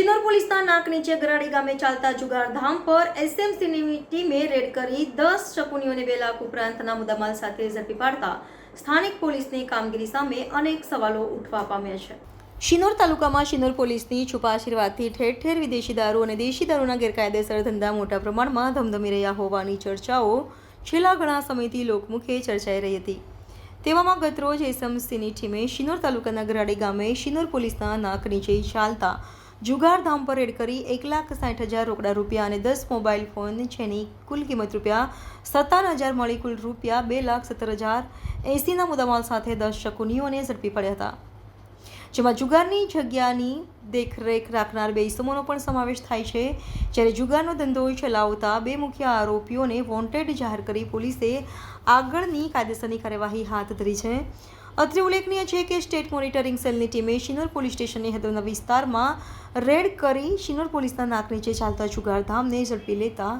શિનોર પોલીસના નાક નીચે ગરાડી ગામે ચાલતા જુગારધામ પર એસએમસીની ટીમે રેડ કરી 10 શકુનીઓને 2 લાખ ઉપરાંતના મુદ્દામાલ સાથે ઝડપી પાડતા સ્થાનિક પોલીસની કામગીરી સામે અનેક સવાલો ઉઠવા પામ્યા છે। શિનોર તાલુકામાં શિનોર પોલીસની છુપા આશીર્વાદથી ઠેર ઠેર વિદેશી દારૂ અને દેશી દારૂના ગેરકાયદેસર ધંધા મોટા પ્રમાણમાં ધમધમી રહ્યા હોવાની ચર્ચાઓ છેલ્લા ઘણા સમયથી લોકમુખે ચર્ચાઈ રહી હતી। તેવામાં ગતરોજ એસએમસીની ટીમે શિનોર તાલુકાના ગરાડી ગામે શિનોર પોલીસના નાક નીચે ચાલતા જુગારધામ પર રેડ કરી 1,60,000 રોકડા રૂપિયા અને 10 મોબાઈલ ફોન જેની કુલ કિંમત ₹57,000 મળી કુલ ₹2,17,080ના મુદ્દામાલ સાથે 10 શકુનીઓને ઝડપી પડ્યા હતા, જેમાં જુગારની જગ્યાની દેખરેખ રાખનાર 2 ઇસમોનો પણ સમાવેશ થાય છે। જ્યારે જુગારનો ધંધો ચલાવતા 2 મુખ્ય આરોપીઓને વોન્ટેડ જાહેર કરી પોલીસે આગળની કાયદેસરની કાર્યવાહી હાથ ધરી છે। અત્રે ઉલ્લેખનીય છે કે સ્ટેટ મોનિટરિંગ સેલની ટીમે શિનોર પોલીસ સ્ટેશનની હદના વિસ્તારમાં રેડ કરી શિનોર પોલીસના નાક નીચે ચાલતા જુગારધામને ઝડપી લેતા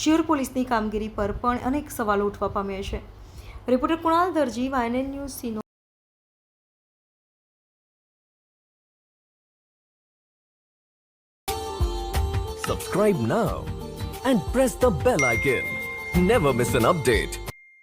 શિનોર પોલીસની કામગીરી પર પણ અનેક સવાલો ઉઠવા પામ્યા છે। Reporter Kunal Darji, YNN news, Shinor. Subscribe now and press the bell icon. Never miss an update.